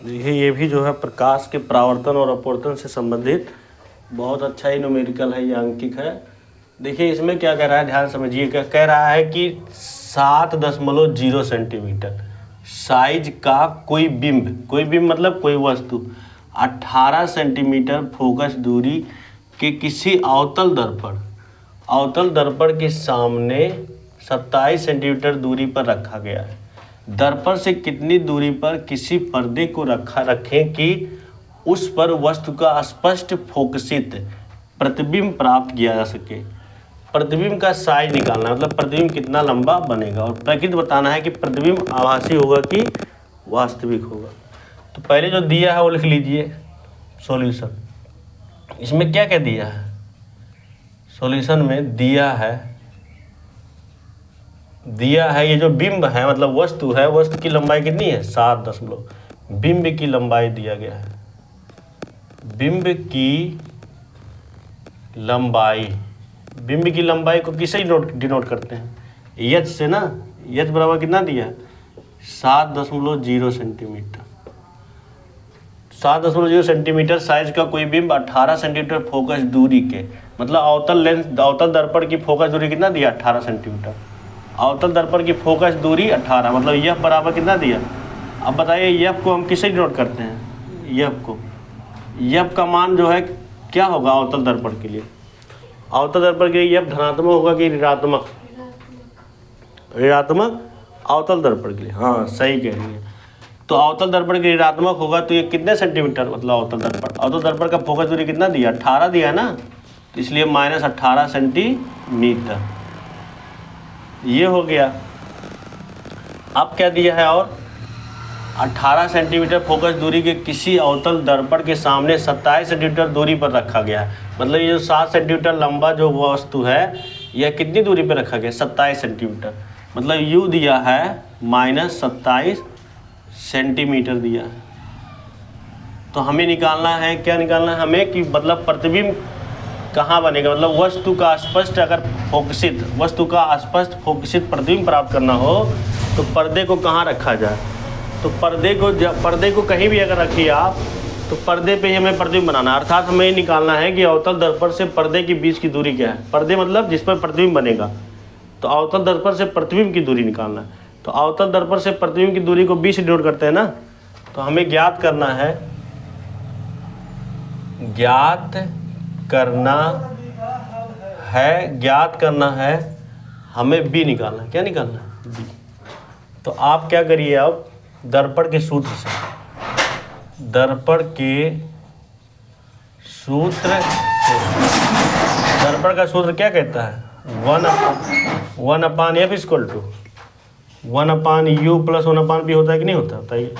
देखिए ये भी जो है प्रकाश के परावर्तन और अपवर्तन से संबंधित बहुत अच्छा ही न्यूमेरिकल है, ये अंकिक है। देखिए इसमें क्या कह रहा है, ध्यान समझिए। क्या कह रहा है कि 7.0 सेंटीमीटर साइज का कोई बिंब मतलब कोई वस्तु 18 सेंटीमीटर फोकस दूरी के किसी अवतल दर्पण के सामने 27 सेंटीमीटर दूरी पर रखा गया है। दर्पण से कितनी दूरी पर किसी पर्दे को रखें कि उस पर वस्तु का स्पष्ट फोकसित प्रतिबिंब प्राप्त किया जा सके। प्रतिबिंब का साइज निकालना है, मतलब प्रतिबिंब कितना लंबा बनेगा, और प्रकृति बताना है कि प्रतिबिंब आभासी होगा कि वास्तविक होगा। तो पहले जो दिया है वो लिख लीजिए सॉल्यूशन। इसमें क्या क्या दिया है सॉल्यूशन में? दिया है ये जो बिंब है मतलब वस्तु है, वस्तु की लंबाई कितनी है 7 बिंब की लंबाई दिया गया है। बिंब की लंबाई को किसे डिनोट करते हैं? एच से ना। एच बराबर कितना दिया है 7.0 सेंटीमीटर। 7.0 सेंटीमीटर साइज का कोई बिंब 18 सेंटीमीटर फोकस दूरी के, मतलब अवतल दर्पण की फोकस दूरी कितना दिया 18 सेंटीमीटर। अवतल दर्पण की फोकस दूरी 18, मतलब एफ बराबर कितना दिया। अब बताइए एफ को हम किसे डिनोट करते हैं? एफ का मान जो है क्या होगा अवतल दर्पण के लिए? अवतल दर्पण के लिए एफ धनात्मक होगा कि ऋणात्मक? ऋणात्मक अवतल दर्पण के लिए, हाँ सही कह रही है। तो अवतल दर्पण के ऋणात्मक होगा तो ये कितने सेंटीमीटर, मतलब अवतल दर्पण का फोकस दूरी कितना दिया 18 दिया है ना, इसलिए -18 सेंटीमीटर ये हो गया। अब क्या दिया है और 18 सेंटीमीटर फोकस दूरी के किसी अवतल दर्पण के सामने 27 सेंटीमीटर दूरी पर रखा गया है। मतलब ये जो 7 सेंटीमीटर लंबा जो वस्तु है यह कितनी दूरी पर रखा गया 27 सेंटीमीटर, मतलब यू दिया है -27 सेंटीमीटर दिया है। तो हमें निकालना है, क्या निकालना है हमें कि मतलब प्रतिबिंब कहाँ बनेगा, मतलब वस्तु का स्पष्ट फोकसित प्रतिबिंब प्राप्त करना हो तो पर्दे को कहाँ रखा जाए। तो पर्दे को कहीं भी अगर रखिए आप तो पर्दे पे ही हमें प्रतिबिंब बनाना है। अर्थात हमें ये निकालना है कि अवतल दर्पण से पर्दे के बीच की दूरी क्या है। पर्दे मतलब जिस पर प्रतिबिंब बनेगा, तो अवतल दर्पण से प्रतिबिंब की दूरी निकालना है। तो अवतल दर्पण से प्रतिबिंब की दूरी को 20 से डिनोट करते हैं ना। तो हमें ज्ञात करना है हमें बी निकालना है। क्या निकालना है? बी। तो आप क्या करिए, अब दर्पण के सूत्र से दर्पण का सूत्र क्या कहता है 1/f = 1/u + 1/p होता है कि नहीं होता? बताइए।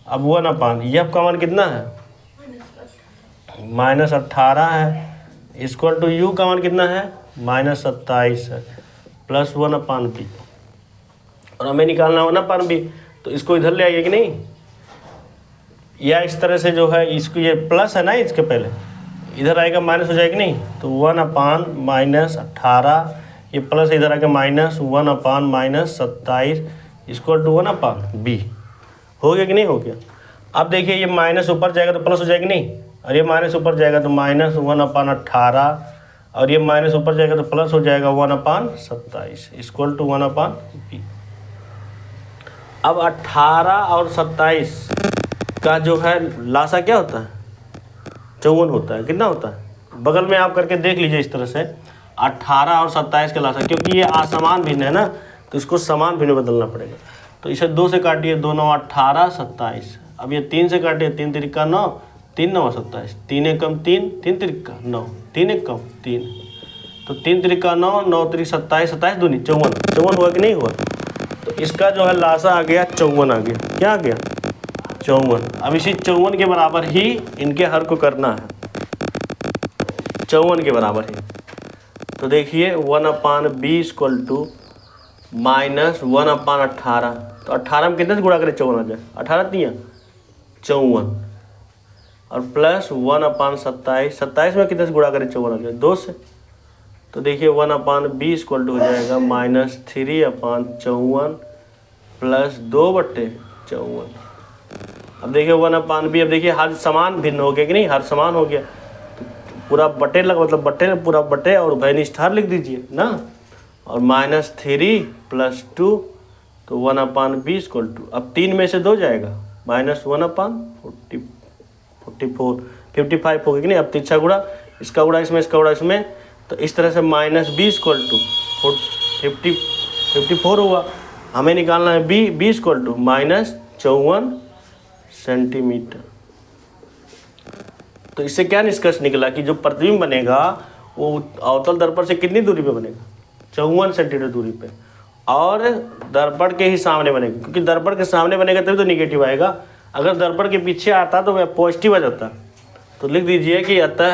अब 1/f का मान कितना है -18 है, = u का मान कितना है -27 है, + 1/p। और हमें निकालना हो 1/p, तो इसको इधर ले आइए कि नहीं, या इस तरह से जो है इसको, ये प्लस है ना, इसके पहले इधर आएगा माइनस हो जाएगा नहीं, तो 1/-18 ये प्लस इधर आएगा -1/-27 = 1/b। हो गया कि नहीं हो गया? अब देखिए ये माइनस ऊपर जाएगा तो प्लस हो जाएगा नहीं, और ये माइनस ऊपर जाएगा तो -1/18, और ये माइनस ऊपर जाएगा तो प्लस हो जाएगा 1/27 = 1/b। अब 18 और 27 का जो है लासा क्या होता है 54 होता है। कितना होता है? बगल में आप करके देख लीजिए इस तरह से 18 और 27 का लासा, क्योंकि ये असमान भिन्न है ना, तो इसको समान भिन्न बदलना पड़ेगा। तो इसे 2 से काटिए, 2 9 18 27। अब ये 3 से काटिए, 3 3 9, 3 9 27, 3 1 3, 3 3 9, 3 1 3, तो 3 3 9, 9 3 27, 27 दूनी 54 हुआ कि नहीं हुआ? तो इसका जो है लासा आ गया 54 आ गया। क्या आ गया 54। अब इसी 54 के बराबर ही इनके हर को करना है, 54 के बराबर ही। तो देखिए 1/b = -1/18, तो 18 में कितने से गुणा करें 54 आ जाए, 18 दिया 54, और प्लस 1/27, 27 में कितने से गुणा करें 54 आ जाए 2 से। तो देखिए 1/b = हो जाएगा -3/54 + 2/54। अब देखिए 1/b, अब देखिए हर समान भिन्न हो गया कि नहीं, हर समान हो गया, तो पूरा बटे लगा, मतलब बटे पूरा बटे और उभयनिष्ठ स्टार लिख दीजिए ना, और -3 + 2 तो 1/b = अब 3 में से 2 जाएगा, -1/44 55 होगी कि नहीं। अब तिरछा गुणा, इसका गुणा इसमें, इसका गुणा इसमें, तो इस तरह से -b = 54 हुआ। हमें निकालना है b = -54 सेंटीमीटर। तो इससे क्या निष्कर्ष निकला कि जो प्रतिबिंब बनेगा वो अवतल दर्पण से कितनी दूरी पे बनेगा, 54 सेंटीमीटर दूरी पे, और दर्पण के ही सामने बनेगा, क्योंकि दर्पण के सामने बनेगा तभी तो निगेटिव आएगा। अगर दर्पण के पीछे आता तो वह पॉजिटिव आ जाता। तो लिख दीजिए कि अतः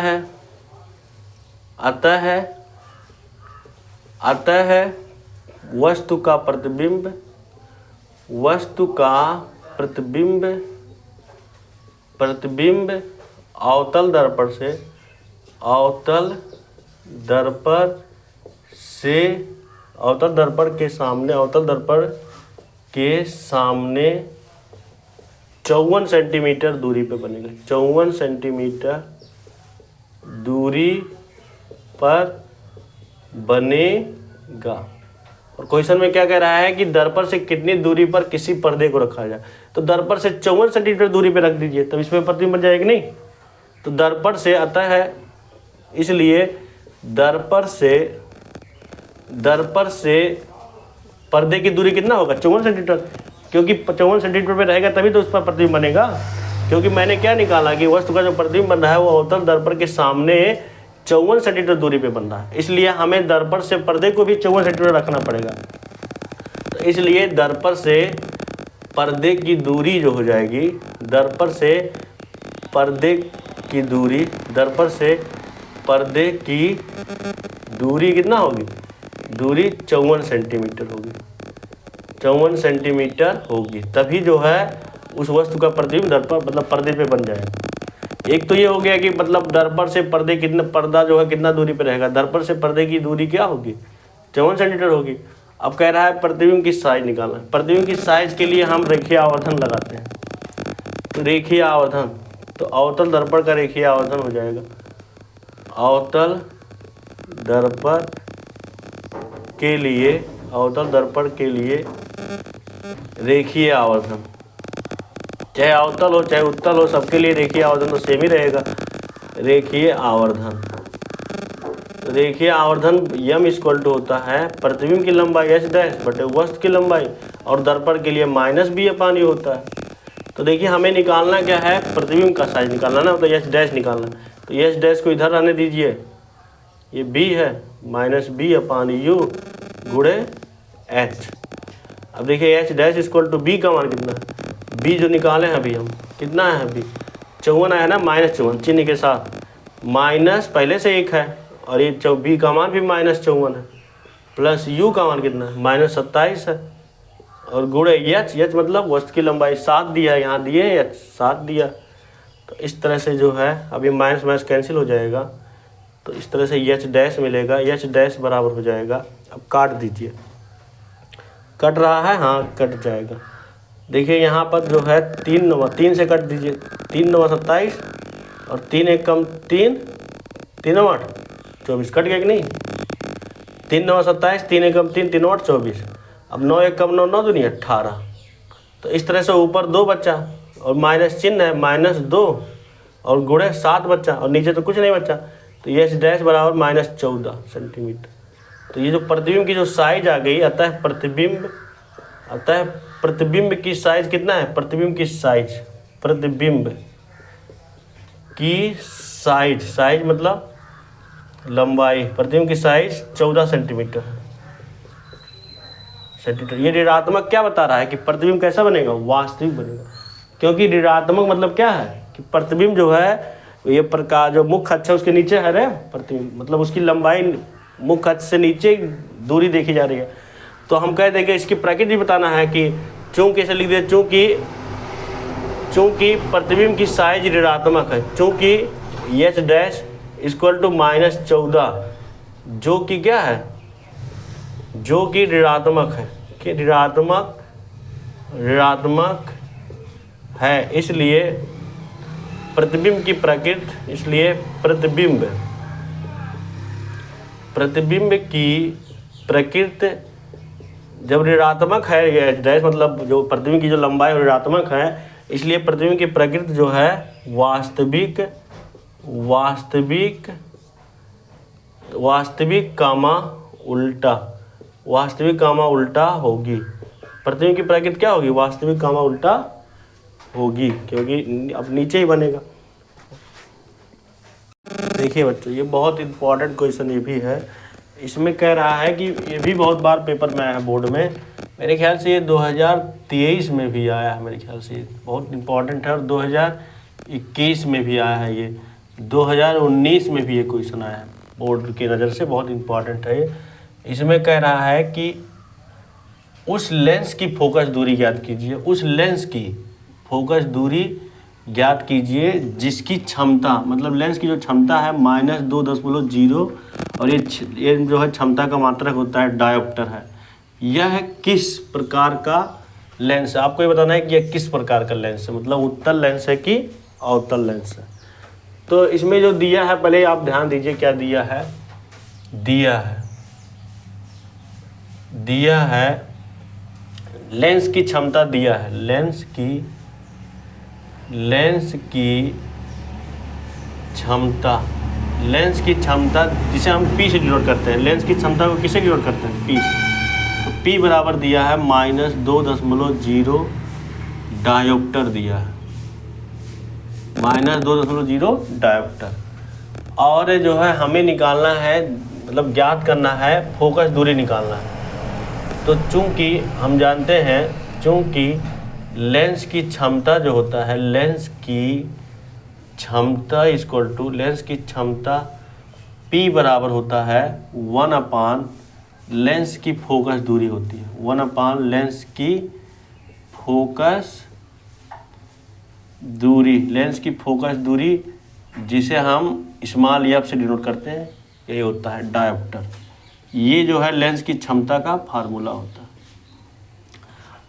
है वस्तु का प्रतिबिंब अवतल दर्पण के सामने 54 सेंटीमीटर दूरी पे बनेगा, 54 सेंटीमीटर दूरी पर बनेगा। और क्वेश्चन में क्या कह रहा है कि दर्पण से कितनी दूरी पर किसी पर्दे को रखा जाए, तो दर्पण से 54 सेंटीमीटर दूरी पर रख दीजिए, तब इसमें प्रतिबिंब बन जाएगी नहीं। तो दर्पण से अतः है, इसलिए दर्पण से पर्दे की दूरी कितना होगा, 54 सेंटीमीटर, क्योंकि 54 सेंटीमीटर पे रहेगा तभी तो उस पर प्रतिबिंब बनेगा। क्योंकि मैंने क्या निकाला कि वस्तु का जो प्रतिबिंब बन रहा है वो अवतल दर्पण के सामने 54 सेंटीमीटर दूरी पे बन रहा है, इसलिए हमें दर्पण से पर्दे को भी 54 सेंटीमीटर रखना पड़ेगा। तो इसलिए दर्पण से पर्दे की दूरी जो हो जाएगी, दर्पण से पर्दे की दूरी कितना होगी, दूरी 54 सेंटीमीटर होगी, 54 सेंटीमीटर होगी, तभी जो है उस वस्तु का प्रतिबिंब दर्पण मतलब पर्दे पे बन जाएगा। एक तो ये हो गया कि मतलब दर्पण से पर्दा जो है कितना दूरी पे रहेगा, दर्पण से पर्दे की दूरी क्या होगी, 54 सेंटीमीटर होगी। अब कह रहा है प्रतिबिंब की साइज निकालना है। प्रतिबिंब की साइज के लिए हम रेखीय आवर्धन लगाते हैं। तो रेखीय आवर्धन, तो अवतल दर्पण का रेखीय आवर्धन हो जाएगा, अवतल दर्पण के लिए रेखीय आवर्धन, चाहे अवतल हो चाहे उत्तल हो, सबके लिए रेखीय आवर्धन तो सेम ही रहेगा। रेखीय आवर्धन यम = होता है प्रतिबिंब की लंबाई h' बटे वस्तु की लंबाई, और दर्पण के लिए -b/u होता है। तो देखिए हमें निकालना क्या है, प्रतिबिंब का साइज निकालना ना, तो h' निकालना। तो h' को इधर रहने दीजिए, ये b है, -b/u गुणे h। अब देखिए h' = b का मान कितना है, b जो निकाले हैं अभी हम, कितना है b, 54 आया ना, -54 चिन्ह के साथ, माइनस पहले से 1 है, और ये b का मान भी -54 है, प्लस u का मान कितना है, -27 है, और गुणे h मतलब वस्तु की लंबाई 7 दिया है, यहाँ दिए h 7 दिया। तो इस तरह से जो है, अभी माइनस कैंसिल हो जाएगा, तो इस तरह से h' मिलेगा, h' बराबर हो जाएगा। अब काट दीजिए, कट रहा है, हाँ कट जाएगा। देखिए यहाँ पर जो है 3 से कट दीजिए, 3 9 27 और 3 1 कम 3 3 9 8 24, कट गया कि नहीं, 3 9 27, 3 1 कम 3 3 8 24। अब 9 1 कम 9 9 दूनी 18। तो इस तरह से ऊपर 2 बचा और माइनस चिन्ह है, -2 और गुणे 7 बचा, और नीचे तो कुछ नहीं बचा, तो h' बराबर -14 सेंटीमीटर। तो ये जो प्रतिबिंब की जो साइज आ गई, अतः प्रतिबिंब की साइज कितना है, प्रतिबिंब की साइज मतलब लंबाई, प्रतिबिंब की साइज 14 सेंटीमीटर। ये ऋणात्मक क्या बता रहा है कि प्रतिबिंब कैसा बनेगा, वास्तविक बनेगा। क्योंकि ऋणात्मक मतलब क्या है कि प्रतिबिंब जो है ये प्रकाश जो मुख्य अक्ष है उसके नीचे है रे प्रतिबिंब, मतलब उसकी लंबाई मुख्य अक्ष से नीचे दूरी देखी जा रही है। तो हम कह देंगे इसकी प्रकृति बताना है कि चूंकि कैसे लिख दे, चूंकि प्रतिबिंब की साइज ऋणात्मक है, चूंकि h' = -14 जो कि क्या है, जो कि ऋणात्मक है, कि ऋणात्मक है, इसलिए प्रतिबिंब की प्रकृति, इसलिए प्रतिबिंब की प्रकृति जब ऋणात्मक है, डैश मतलब जो प्रतिबिंब की जो लंबाई ऋणात्मक है, इसलिए प्रतिबिंब की प्रकृति जो है वास्तविक कामा उल्टा होगी। प्रतिबिंब की प्रकृति क्या होगी? वास्तविक कामा उल्टा होगी, क्योंकि अब नीचे ही बनेगा। देखिए बच्चों, ये बहुत इंपॉर्टेंट क्वेश्चन ये भी है। इसमें कह रहा है कि ये भी बहुत बार पेपर में आया है बोर्ड में, मेरे ख्याल से ये 2023 में भी आया है, मेरे ख्याल से बहुत इंपॉर्टेंट है। और 2021 में भी आया है, ये 2019 में भी ये क्वेश्चन आया है, बोर्ड की नज़र से बहुत इंपॉर्टेंट है ये। इसमें कह रहा है कि उस लेंस की फोकस दूरी ज्ञात कीजिए, उस लेंस की फोकस दूरी ज्ञात कीजिए जिसकी क्षमता, मतलब लेंस की जो क्षमता है -2.0 और ये जो है क्षमता का मात्रक होता है डायोप्टर है। यह किस प्रकार का लेंस है? आपको ये बताना है कि यह किस प्रकार का लेंस है, मतलब उत्तल लेंस है कि अवतल लेंस है। तो इसमें जो दिया है, पहले आप ध्यान दीजिए क्या दिया है। दिया है लेंस की क्षमता दिया है, लेंस की क्षमता जिसे हम P से डिनोट करते हैं। लेंस की क्षमता को किससे डिनोट करते हैं? P से। तो P बराबर दिया है -2.0 डायोप्टर दिया है, -2.0 डायोप्टर। और जो है हमें निकालना है, मतलब ज्ञात करना है, फोकस दूरी निकालना है। तो चूंकि हम जानते हैं, चूंकि लेंस की क्षमता जो होता है, लेंस की क्षमता P बराबर होता है 1/, लेंस की फोकस दूरी होती है 1/, लेंस की फोकस दूरी जिसे हम स्मॉल f से डिनोट करते हैं, यही होता है डायोप्टर। ये जो है लेंस की क्षमता का फार्मूला होता है।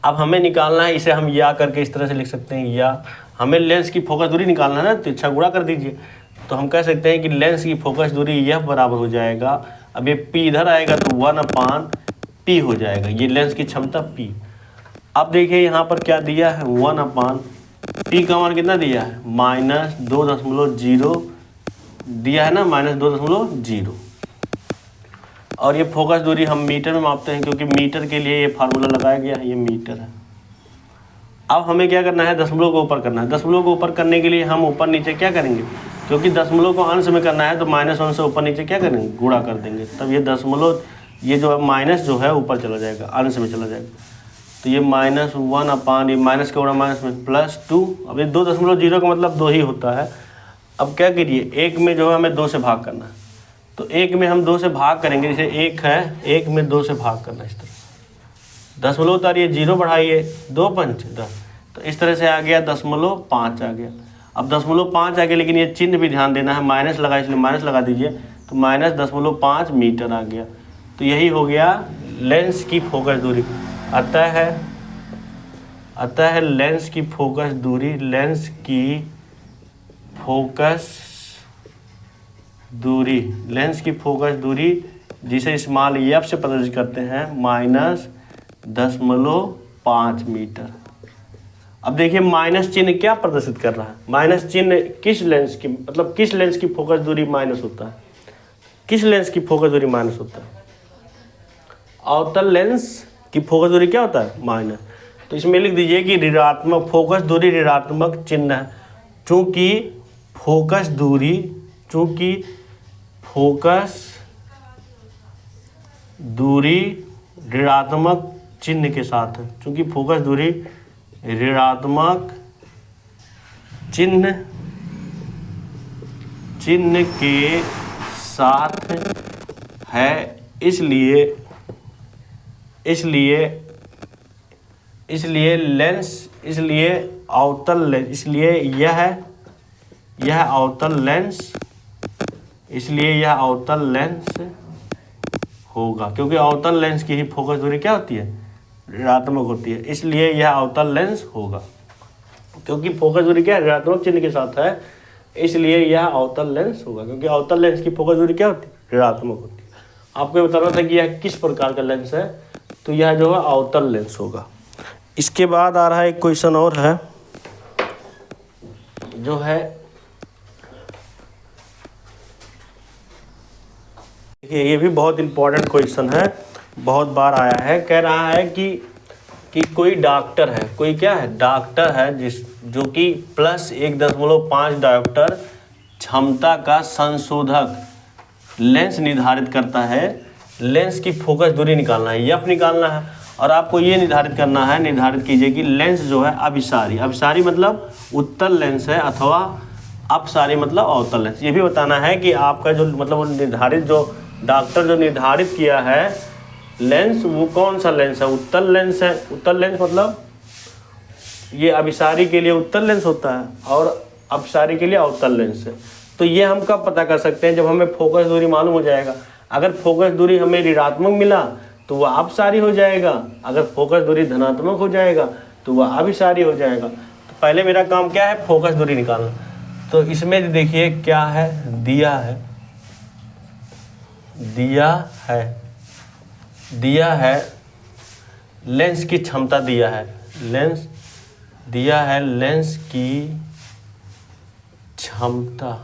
अब हमें निकालना है, इसे हम या करके इस तरह से लिख सकते हैं, या हमें लेंस की फोकस दूरी निकालना है ना, तो इच्छा गुणा कर दीजिए। तो हम कह सकते हैं कि लेंस की फोकस दूरी यह बराबर हो जाएगा, अब ये P इधर आएगा तो 1/P हो जाएगा, ये लेंस की क्षमता P। अब देखिए यहाँ पर क्या दिया है, 1/P का मान कितना दिया है? -2.0 दिया है ना, -2.0। और ये फोकस दूरी हम मीटर में मापते हैं, क्योंकि मीटर के लिए ये फार्मूला लगाया गया है, ये मीटर है। अब हमें क्या करना है? दशमलव को ऊपर करना है। दशमलव को ऊपर करने के लिए हम ऊपर नीचे क्या करेंगे? क्योंकि दशमलव को अंश में करना है तो -1 से ऊपर नीचे क्या करेंगे? गुणा कर देंगे, तब ये दशमलव, ये जो है माइनस जो है ऊपर चला जाएगा, अंश में चला जाएगा। तो ये -1/, ये माइनस का गुणा माइनस में +2। अब ये 2.0 का मतलब 2 ही होता है। अब क्या करिए, एक में जो है हमें 2 से भाग करना है, तो एक में हम 2 से भाग करेंगे, जैसे 1 है, 1 में 2 से भाग करना इस तरह। दशमलव उतारिए, 0 बढ़ाइए, 2×5 = 10, तो इस तरह से आ गया 0.5 आ गया। अब 0.5 आ गया, लेकिन ये चिन्ह भी ध्यान देना है, माइनस लगा, इसलिए माइनस लगा दीजिए, तो -0.5 मीटर आ गया। तो यही हो गया लेंस की फोकस दूरी। अतः लेंस की फोकस दूरी जिसे स्मॉल f से प्रदर्शित करते हैं -0.5 मीटर। अब देखिए माइनस चिन्ह क्या प्रदर्शित कर रहा है? माइनस चिन्ह किस लेंस की, मतलब किस लेंस की फोकस दूरी माइनस होता है? किस लेंस की फोकस दूरी माइनस होता है? अवतल लेंस की फोकस दूरी क्या होता है? माइनस। तो इसमें लिख दीजिए कि ऋणात्मक फोकस दूरी ऋणात्मक चिन्ह है, चूँकि फोकस दूरी ऋणात्मक चिन्ह के साथ है, चूँकि फोकस दूरी ऋणात्मक चिन्ह के साथ है, इसलिए यह अवतल लेंस होगा, क्योंकि अवतल लेंस की ही फोकस दूरी क्या होती है? ऋणात्मक होती है, इसलिए यह अवतल लेंस होगा। क्योंकि फोकस दूरी क्या है, ऋणात्मक चिन्ह के साथ है, इसलिए यह अवतल लेंस होगा। क्योंकि अवतल लेंस की फोकस दूरी क्या होती है, ऋणात्मक होती है। आपको ये बताना था कि यह किस प्रकार का लेंस है, तो यह जो है अवतल लेंस होगा। इसके बाद आ रहा है एक क्वेश्चन और है, जो है देखिए ये भी बहुत इंपॉर्टेंट क्वेश्चन है, बहुत बार आया है। कह रहा है कि कोई डॉक्टर है, कोई क्या है, डॉक्टर है जो कि +1.5 डायोप्टर क्षमता का संशोधक लेंस निर्धारित करता है। लेंस की फोकस दूरी निकालना है, एफ निकालना है, और आपको ये निर्धारित करना है, निर्धारित कीजिए कि लेंस जो है अभिसारी, अभिसारी मतलब उत्तल लेंस है अथवा अपसारी मतलब अवतल लेंस। ये भी बताना है कि आपका जो मतलब निर्धारित, जो डॉक्टर जो निर्धारित किया है लेंस, वो कौन सा लेंस है, उत्तल लेंस है। उत्तल लेंस मतलब ये अभिसारी के लिए उत्तल लेंस होता है और अपसारी के लिए अवतल लेंस है। तो ये हम कब पता कर सकते हैं, जब हमें फोकस दूरी मालूम हो जाएगा। अगर फोकस दूरी हमें ऋणात्मक मिला तो वह अपसारी हो जाएगा, अगर फोकस दूरी धनात्मक हो जाएगा तो वह अभिसारी हो जाएगा। तो पहले मेरा काम क्या है, फोकस दूरी निकालना। तो इसमें देखिए क्या है, दिया है लेंस की क्षमता दिया है, लेंस की क्षमता,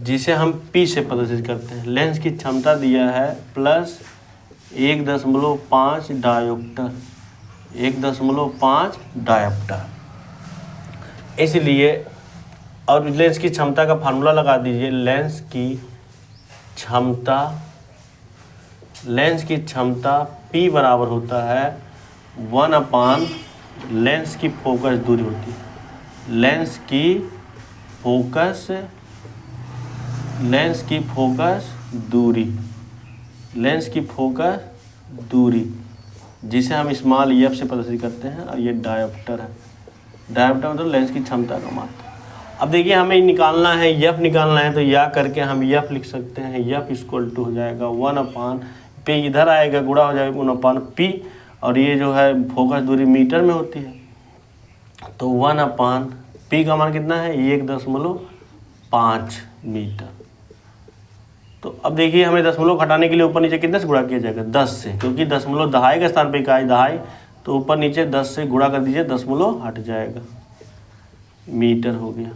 जिसे हम P से प्रदर्शित करते हैं। लेंस की क्षमता दिया है +1.5 डायोप्टर, 1.5 डायोप्टर। इसलिए और लेंस की क्षमता का फार्मूला लगा दीजिए, लेंस की क्षमता P बराबर होता है 1/, लेंस की फोकस दूरी होती है, लेंस की फोकस दूरी, जिसे हम स्मॉल एफ से प्रदर्शित करते हैं, और ये डायोप्टर है। डायोप्टर मतलब लेंस की क्षमता का मात्रा। अब देखिए हमें निकालना है, एफ निकालना है, तो या करके हम एफ लिख सकते हैं। एफ इक्वल टू हो जाएगा 1/, पे इधर आएगा, गुणा हो जाएगा 1/P, और ये जो है फोकस दूरी मीटर में होती है, तो 1/P का मान कितना है, 1.5 मीटर। तो अब देखिए हमें दशमलव हटाने के लिए ऊपर नीचे कितने से गुणा किया जाएगा, 10 से, क्योंकि दशमलव दहाई के स्थान पर इकाई दहाई, तो ऊपर नीचे 10 से गुणा कर दीजिए, दशमलव हट जाएगा, मीटर हो गया।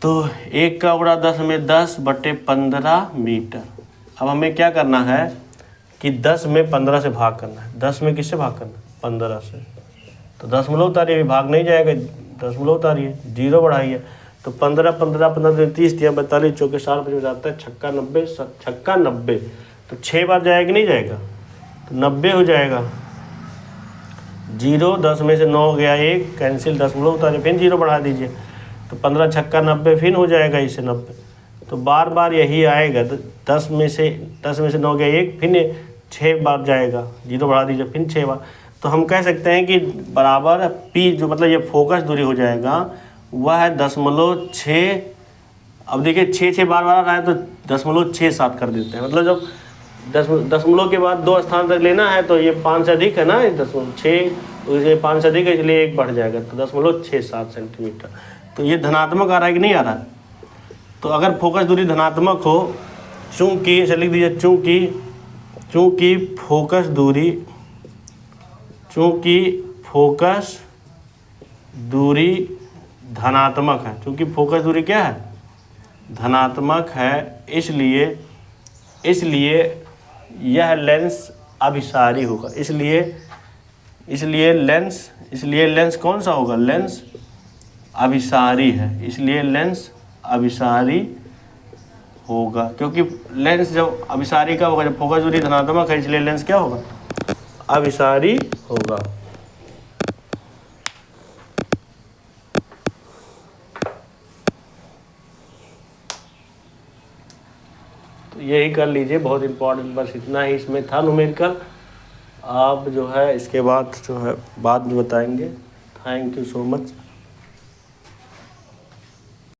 तो 1 का गुणा 10 में 10/15 मीटर। अब हमें क्या करना है कि 10 में 15 से भाग करना है। 10 में किससे भाग करना है, 15 से। तो दशमलव उतारिए, भाग नहीं जाएगा, दशमलव उतारिए, 0 बढ़ाइए, तो 15 15 15 30 दिया 42 चौके 4 बजे जाता है, छक्का 90, तो 6 बार जाएगा कि नहीं जाएगा, तो 90 हो जाएगा। 0, 10 में से 9 हो गया, 1 कैंसिल, दशमलव उतारिए, फिर 0 बढ़ा दीजिए, तो 15 छक्का 90, फिर हो जाएगा इसे 90। तो बार बार यही आएगा, 10 में से 9 गया 1, फिर 6 बार जाएगा, 0 बढ़ा दीजिए, फिर 6 बार। तो हम कह सकते हैं कि बराबर P जो मतलब ये फोकस दूरी हो जाएगा वह है 0.6। अब देखिए 6 बार आ रहा है तो 0.67 कर देते हैं, मतलब जब दशमलव के बाद 2 स्थान तक लेना है तो ये 5 से अधिक है ना, 0.6, तो इसे 5 से अधिक है, इसलिए 1 बढ़ जाएगा, तो 0.67 सेंटीमीटर। तो ये धनात्मक आ रहा है कि नहीं आ रहा है। तो अगर फोकस दूरी धनात्मक हो, चूँकि इसे लिख दीजिए, चूँकि फोकस दूरी धनात्मक है, चूँकि फोकस दूरी क्या है, धनात्मक है, इसलिए यह लेंस अभिसारी होगा। इसलिए लेंस कौन सा होगा, लेंस अभिसारी है, इसलिए लेंस अभिसारी होगा। क्योंकि लेंस जब अभिसारी का होगा, जब फोकस दूरी धनात्मक है, इसलिए लेंस क्या होगा, अभिसारी होगा। तो यही कर लीजिए, बहुत इंपॉर्टेंट, बस इतना ही इसमें था न्यूमेरिकल। आप जो है इसके बाद जो है बाद में बताएंगे। Thank you so much.